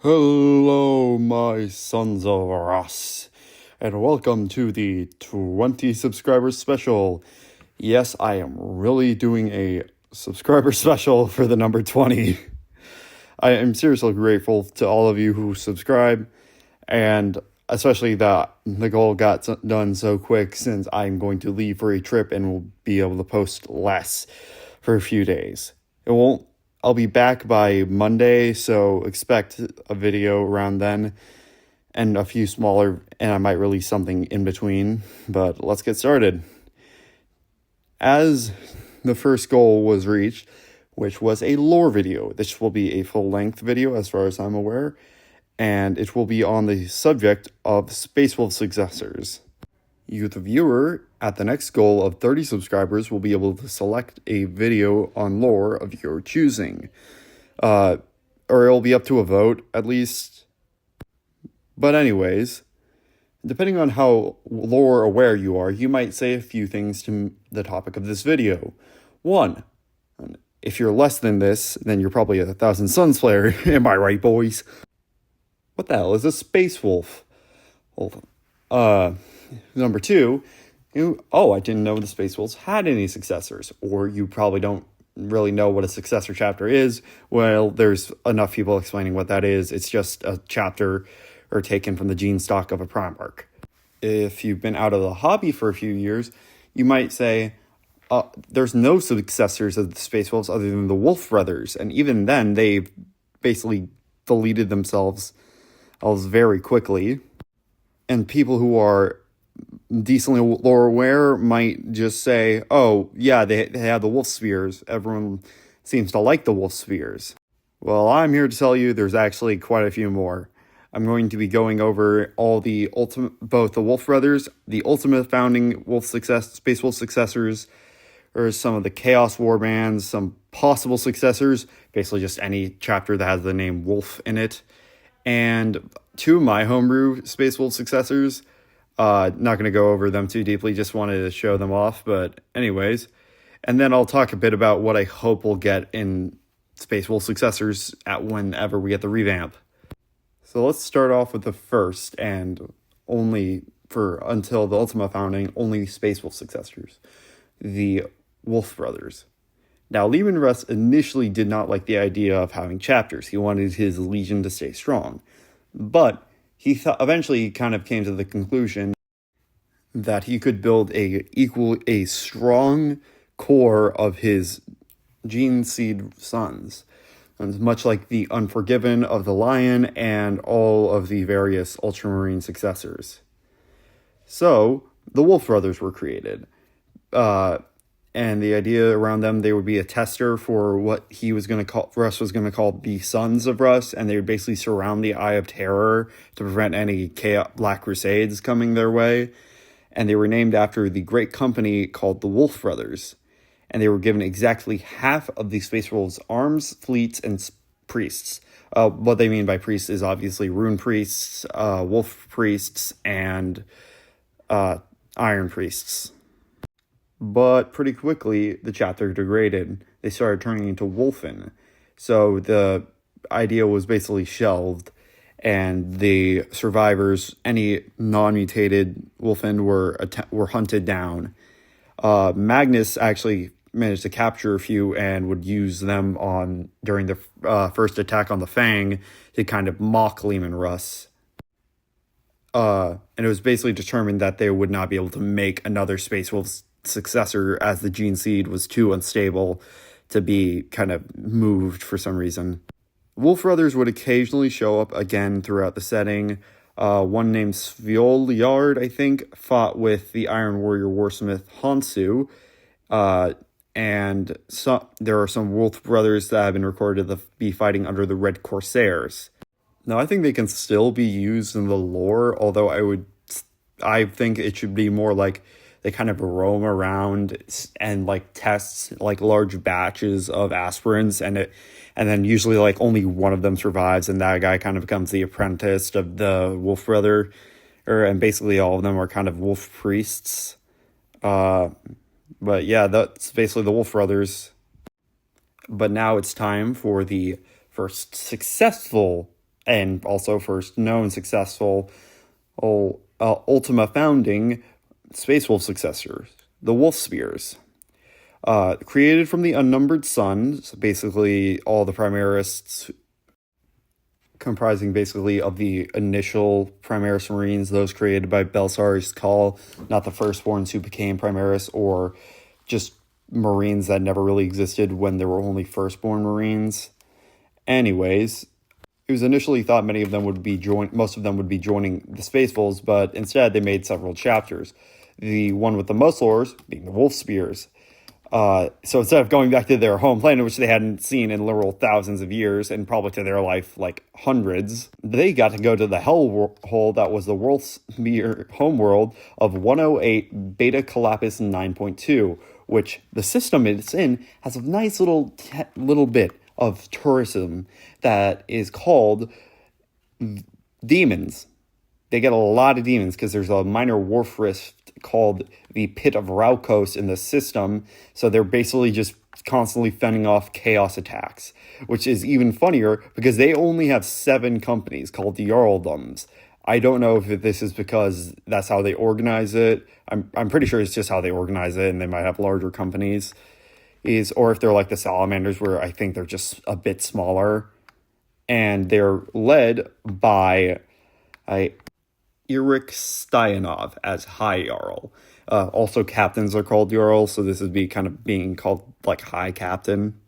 Hello, my sons of Ross, and welcome to the 20 subscribers special. Yes, I am really doing a subscriber special for the number 20. I am seriously grateful to all of you who subscribe, and especially that the goal got done so quick since I'm going to leave for a trip and will be able to post less for a few days. I'll be back by Monday, so expect a video around then and a few smaller, and I might release something in between, but let's get started. As the first goal was reached, which was a lore video. This will be a full-length video as far as I'm aware, and it will be on the subject of Space Wolf Successors. You, the viewer, at the next goal of 30 subscribers will be able to select a video on lore of your choosing. Or it'll be up to a vote, at least. But anyways, depending on how lore aware you are, you might say a few things to the topic of this video. 1. If you're less than this, then you're probably a Thousand Suns player. Am I right, boys? What the hell is a Space Wolf? Number 2, I didn't know the Space Wolves had any successors. Or you probably don't really know what a successor chapter is. Well, there's enough people explaining what that is. It's just a chapter or taken from the gene stock of a Primarch. If you've been out of the hobby for a few years, you might say, there's no successors of the Space Wolves other than the Wolf Brothers. And even then, they basically deleted themselves very quickly. And people who are decently lore aware might just say, oh, yeah, they have the wolf spears. Everyone seems to like the wolf spears. Well, I'm here to tell you there's actually quite a few more. I'm going to be going over all the both the Wolf Brothers, the Ultimate Founding Space Wolf Successors, or some of the Chaos Warbands, some possible successors, basically just any chapter that has the name Wolf in it, and 2 of my homebrew Space Wolf Successors. Not going to go over them too deeply, just wanted to show them off, but anyways. And then I'll talk a bit about what I hope we'll get in Space Wolf Successors at whenever we get the revamp. So let's start off with the first, and only until the Ultima Founding, only Space Wolf Successors, the Wolf Brothers. Now, Leman Russ initially did not like the idea of having chapters. He wanted his legion to stay strong. But he eventually kind of came to the conclusion that he could build a strong core of his gene seed sons, and much like the Unforgiven of the Lion and all of the various Ultramarine successors. So the Wolf Brothers were created, and the idea around them, they would be a tester for what Russ was going to call the Sons of Russ, and they would basically surround the Eye of Terror to prevent any Black Crusades coming their way. And they were named after the great company called the Wolf Brothers. And they were given exactly half of the Space Wolves' arms, fleets, and priests. What they mean by priests is obviously rune priests, wolf priests, and iron priests. But pretty quickly, the chapter degraded. They started turning into wulfen. So the idea was basically shelved, and the survivors, any non-mutated wulfen, were hunted down. Magnus actually managed to capture a few and would use them during the first attack on the Fang to kind of mock Leman Russ. And it was basically determined that they would not be able to make another Space Wolf successor, as the gene seed was too unstable to be kind of moved for some reason. Wolf Brothers would occasionally show up again throughout the setting. One named Svioljard, I think, fought with the Iron Warrior Warsmith Hansu, and there are some Wolf Brothers that have been recorded to be fighting under the Red Corsairs. Now, I think they can still be used in the lore, although I think it should be more like they kind of roam around and like tests like large batches of aspirants, and then usually like only one of them survives, and that guy kind of becomes the apprentice of the Wolf Brother, and basically all of them are kind of wolf priests. But yeah, that's basically the Wolf Brothers. But now it's time for the first successful and also first known successful Ultima founding Space Wolf successors, the Wolf Spears. Created from the unnumbered suns, basically all the Primarists comprising basically of the initial Primaris Marines, those created by Belisarius Cawl, not the firstborns who became Primaris, or just Marines that never really existed when there were only firstborn Marines. Anyways, it was initially thought most of them would be joining the Space Wolves, but instead they made several chapters. The one with the most lore being the Wolf Spears. So instead of going back to their home planet, which they hadn't seen in literal thousands of years, and probably to their life like hundreds, they got to go to the hellhole that was the Wolf Spear homeworld of 108 Beta Calapis 9.2, which the system it's in has a nice little bit of tourism that is called demons. They get a lot of demons because there's a minor wharf rift called the Pit of Raukos in the system. So they're basically just constantly fending off chaos attacks, which is even funnier because they only have 7 companies called the Jarldoms. I don't know if this is because that's how they organize it. I'm pretty sure it's just how they organize it, and they might have larger companies. Or if they're like the Salamanders, where I think they're just a bit smaller. And they're led by Eric Stoyanov as High Jarl. Also, captains are called Jarl, so this would be kind of being called like High Captain.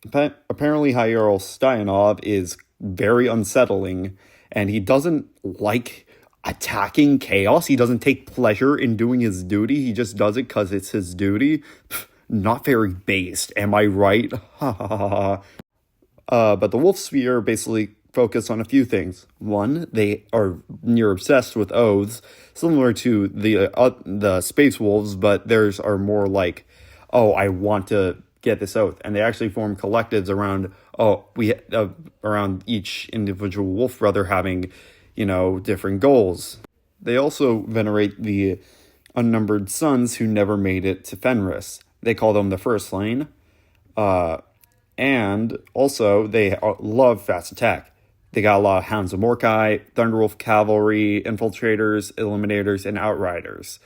But apparently, High Jarl Stoyanov is very unsettling, and he doesn't like attacking chaos. He doesn't take pleasure in doing his duty. He just does it because it's his duty. Not very based, am I right? But the Wolf Sphere basically focus on a few things. One, they are near obsessed with oaths, similar to the Space Wolves, but theirs are more like, oh, I want to get this oath, and they actually form collectives around around each individual wolf brother having, different goals. They also venerate the unnumbered sons who never made it to Fenris. They call them the First Lane. And also, they love fast attack. They got a lot of Hounds of Mordecai, Thunderwolf Cavalry, Infiltrators, Eliminators, and Outriders.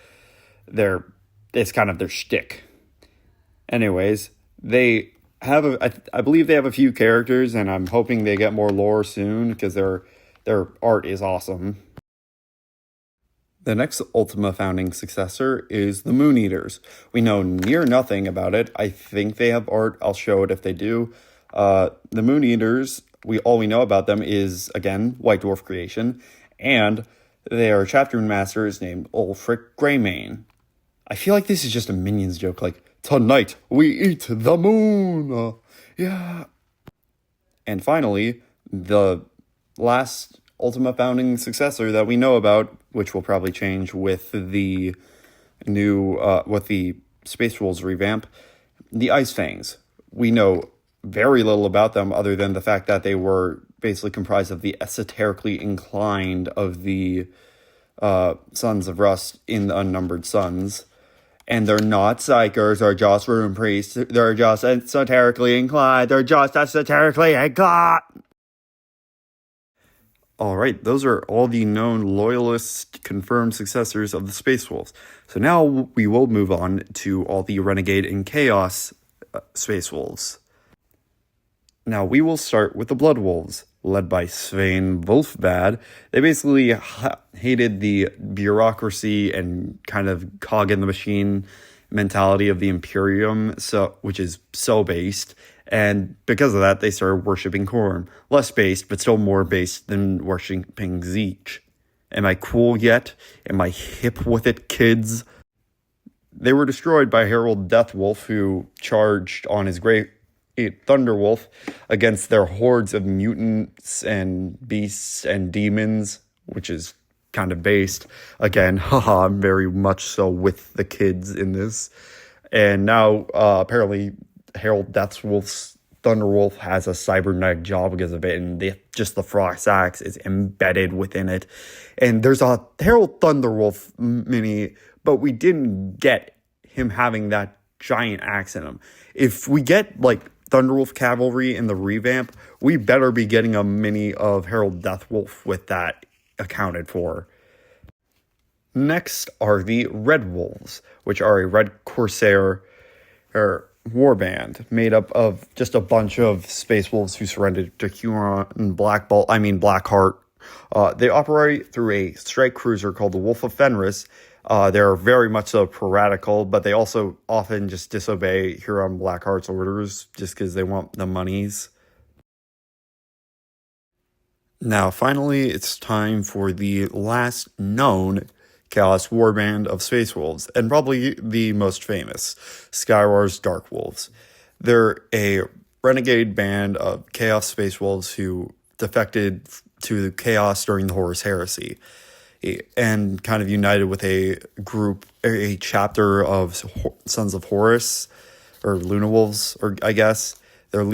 It's kind of their shtick. Anyways, they have I believe they have a few characters, and I'm hoping they get more lore soon, because their art is awesome. The next Ultima founding successor is the Moon Eaters. We know near nothing about it. I think they have art. I'll show it if they do. The Moon Eaters, all we know about them is, again, White Dwarf creation, and their chapter master is named Ulfric Greymane. I feel like this is just a Minions joke, like, tonight we eat the moon. Yeah. And finally, the last Ultima founding successor that we know about, which will probably change with the new, with the Space Wolves revamp, the Ice Fangs. We know very little about them other than the fact that they were basically comprised of the esoterically inclined of the Sons of Rust in the Unnumbered Sons. And they're not psychers or just rune priests. They're just esoterically inclined. Alright, those are all the known loyalist confirmed successors of the Space Wolves. So now we will move on to all the Renegade and Chaos Space Wolves. Now we will start with the Blood Wolves, led by Svein Wolfbad. They basically hated the bureaucracy and kind of cog in the machine mentality of the Imperium, which is so based. And because of that, they started worshipping Khorne. Less based, but still more based than worshipping Tzeentch. Am I cool yet? Am I hip with it, kids? They were destroyed by Herald Deathwolf, who charged on his great Thunderwolf against their hordes of mutants and beasts and demons, which is kind of based. Again, I'm very much so with the kids in this. And now, apparently, Herald Deathwolf's Thunderwolf has a cybernetic jaw because of it, and just the Frost Axe is embedded within it. And there's a Herald Thunderwolf mini, but we didn't get him having that giant axe in him. If we get, Thunderwolf Cavalry in the revamp, we better be getting a mini of Harold Deathwolf with that accounted for. Next are the Red Wolves, which are a Red Corsair warband made up of just a bunch of Space Wolves who surrendered to Huron and Blackheart. They operate through a strike cruiser called the Wolf of Fenris. They're very much so piratical, but they also often just disobey Huron Blackheart's orders just because they want the monies. Now, finally, it's time for the last known Chaos Warband of Space Wolves, and probably the most famous, Skywar's Dark Wolves. They're a renegade band of Chaos Space Wolves who defected to Chaos during the Horus Heresy, and kind of united with a chapter of Sons of Horus, or Luna Wolves, or I guess. They're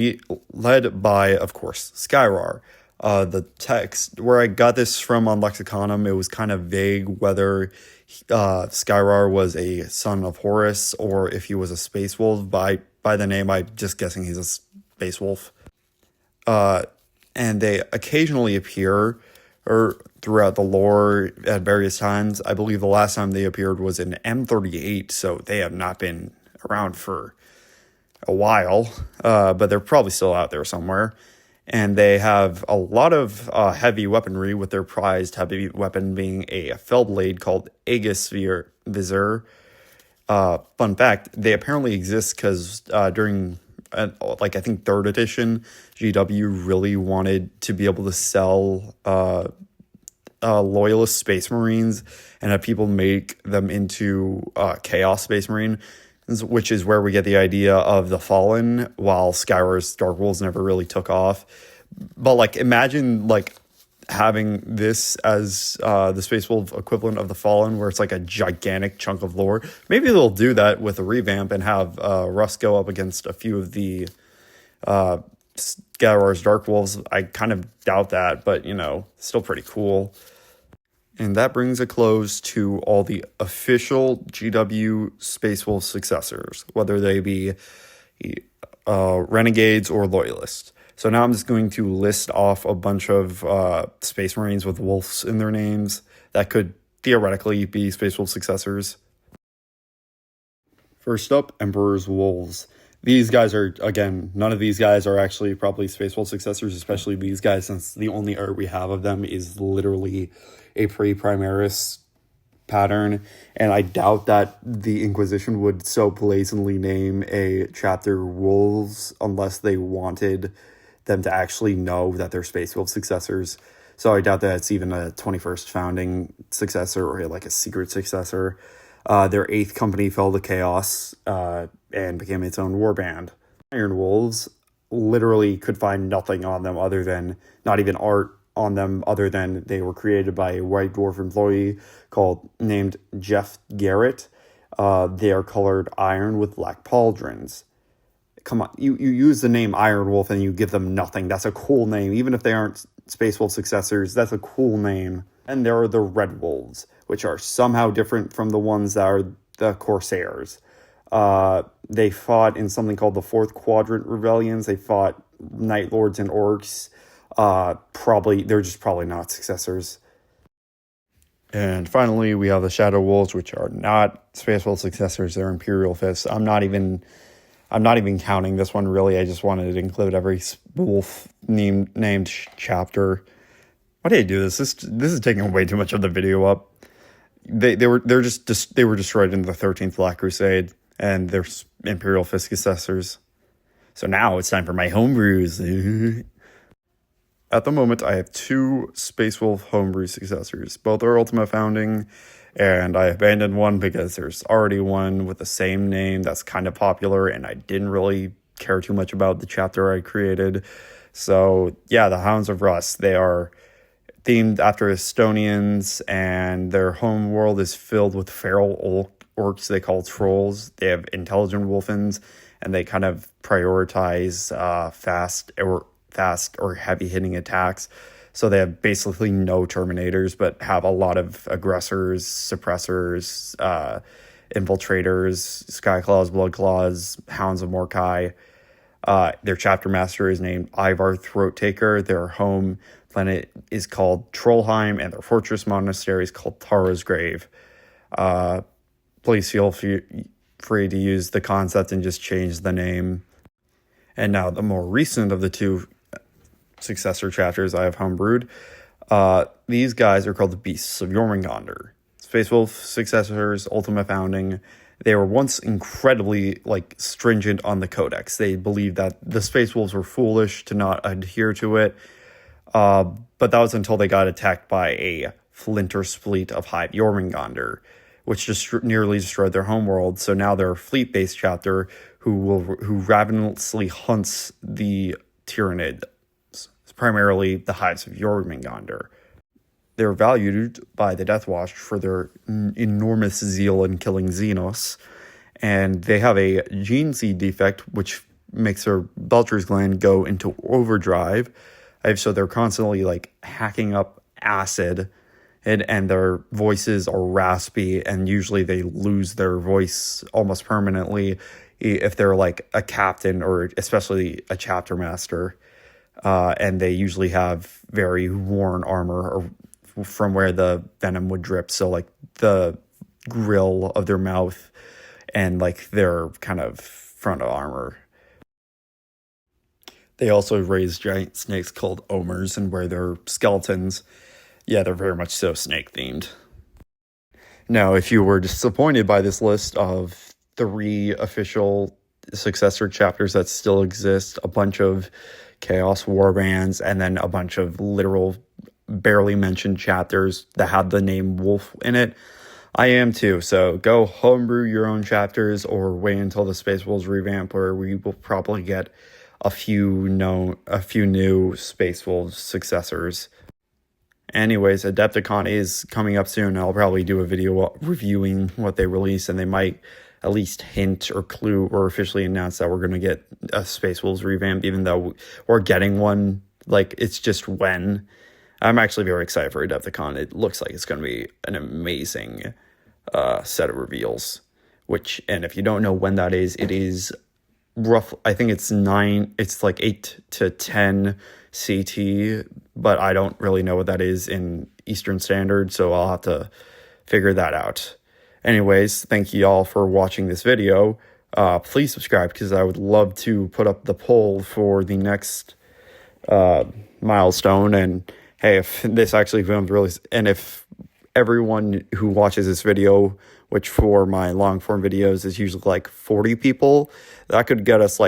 led by, of course, Skywar. The text, where I got this from on Lexiconum, it was kind of vague whether Skywar was a son of Horus or if he was a space wolf. By the name, I'm just guessing he's a space wolf. And they occasionally appear throughout the lore at various times. I believe the last time they appeared was in M38, so they have not been around for a while, but they're probably still out there somewhere. And they have a lot of heavy weaponry, with their prized heavy weapon being a Fellblade called Aegis Visor. Fun fact, they apparently exist because during, I think, 3rd edition, GW really wanted to be able to sell Loyalist Space Marines and have people make them into Chaos Space Marine, which is where we get the idea of the Fallen, while Skywar's Dark Wolves never really took off. But, imagine, having this as the Space Wolf equivalent of the Fallen, where it's, a gigantic chunk of lore. Maybe they'll do that with a revamp and have Russ go up against a few of the Skywar's Dark Wolves. I kind of doubt that, but, still pretty cool. And that brings a close to all the official GW Space Wolf successors, whether they be renegades or loyalists. So now I'm just going to list off a bunch of Space Marines with wolves in their names that could theoretically be Space Wolf successors. First up, Emperor's Wolves. These guys are, again, none of these guys are actually probably Space Wolf successors, especially these guys, since the only art we have of them is literally a pre-Primaris pattern, and I doubt that the Inquisition would so blazingly name a chapter Wolves unless they wanted them to actually know that they're Space Wolf successors. So I doubt that it's even a 21st founding successor or a secret successor. Their 8th company fell to chaos and became its own warband. Iron Wolves literally could find nothing on them other than, not even art on them, other than they were created by a White Dwarf employee named Jeff Garrett. They are colored iron with black pauldrons. Come on, you use the name Iron Wolf and you give them nothing. That's a cool name. Even if they aren't Space Wolf successors, that's a cool name. And there are the Red Wolves, which are somehow different from the ones that are the Corsairs. They fought in something called the Fourth Quadrant Rebellions. They fought Night Lords and Orcs. They're just probably not successors. And finally, we have the Shadow Wolves, which are not Space Wolf successors. They're Imperial Fists. I'm not even counting this one, really. I just wanted to include every wolf named chapter. Why did I do this? This is taking way too much of the video up. They were destroyed in the 13th Black Crusade, and they're Imperial Fist successors. So now it's time for my homebrews. At the moment, I have 2 Space Wolf homebrew successors. Both are Ultima Founding, and I abandoned one because there's already one with the same name that's kind of popular, and I didn't really care too much about the chapter I created. So, yeah, the Hounds of Rust. They are themed after Estonians, and their home world is filled with feral orcs they call trolls. They have intelligent wulfens, and they kind of prioritize fast or heavy hitting attacks. So they have basically no Terminators, but have a lot of aggressors, suppressors, infiltrators, Skyclaws, Bloodclaws, Hounds of Mordecai. Their chapter master is named Ivar Throat-Taker. Their home planet is called Trollheim, and their fortress monastery is called Tara's Grave. Please feel free to use the concept and just change the name. And now the more recent of the two successor chapters I have homebrewed. These guys are called the Beasts of Jormungandr. Space Wolf Successors, Ultimate Founding. They were once incredibly stringent on the codex. They believed that the Space Wolves were foolish to not adhere to it. But that was until they got attacked by a Flinter Fleet of Hive Jormungandr, which just nearly destroyed their homeworld. So now they're a fleet-based chapter who ravenously hunts the Tyranids, primarily the Hives of Jormungandr. They're valued by the Death Watch for their enormous zeal in killing Xenos, and they have a gene seed defect which makes their Belcher's gland go into overdrive. So they're constantly hacking up acid, and their voices are raspy, and usually they lose their voice almost permanently if they're a captain or especially a chapter master. And they usually have very worn armor or from where the venom would drip. So the grill of their mouth and their kind of front armor. They also raise giant snakes called omers and wear their skeletons. Yeah, they're very much so snake themed. Now, if you were disappointed by this list of 3 official successor chapters that still exist, a bunch of Chaos Warbands, and then a bunch of literal barely mentioned chapters that had the name Wolf in it, I am too. So go homebrew your own chapters or wait until the Space Wolves revamp, where we will probably get a few new Space Wolves successors. Anyways, Adepticon is coming up soon. I'll probably do a video reviewing what they release, and they might at least hint or clue or officially announce that we're going to get a Space Wolves revamp, even though we're getting one. It's just when. I'm actually very excited for Adepticon. It looks like it's going to be an amazing set of reveals. And if you don't know when that is, it is rough. I think it's 8 to 10 CT, but I don't really know what that is in Eastern Standard, so I'll have to figure that out. Anyways, thank you all for watching this video. Please subscribe, because I would love to put up the poll for the next milestone. And hey, if this actually becomes really, and if everyone who watches this video, which for my long form videos is usually 40 people, that could get us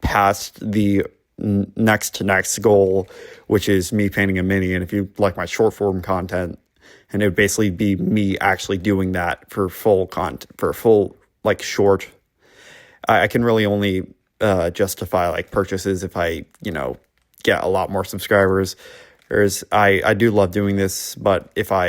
past the next goal, which is me painting a mini. And if you like my short form content, and it would basically be me actually doing that for full content, for full short, I can really only justify purchases if I get a lot more subscribers. Whereas I do love doing this, but if I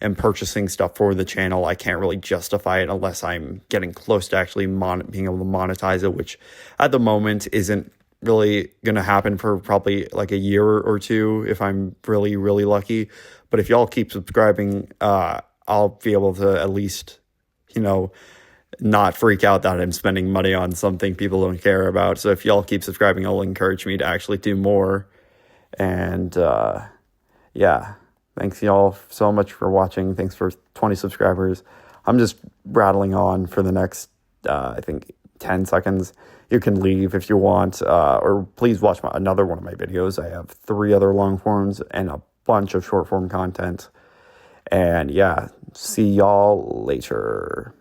am purchasing stuff for the channel, I can't really justify it unless I'm getting close to actually being able to monetize it, which at the moment isn't really going to happen for probably a year or two if I'm really, really lucky. But if y'all keep subscribing, I'll be able to at least, not freak out that I'm spending money on something people don't care about. So if y'all keep subscribing, it'll encourage me to actually do more. And yeah, thanks y'all so much for watching. Thanks for 20 subscribers. I'm just rattling on for the next, I think, 10 seconds. You can leave if you want, or please watch another one of my videos. I have 3 other long forms and a bunch of short form content. And yeah, see y'all later.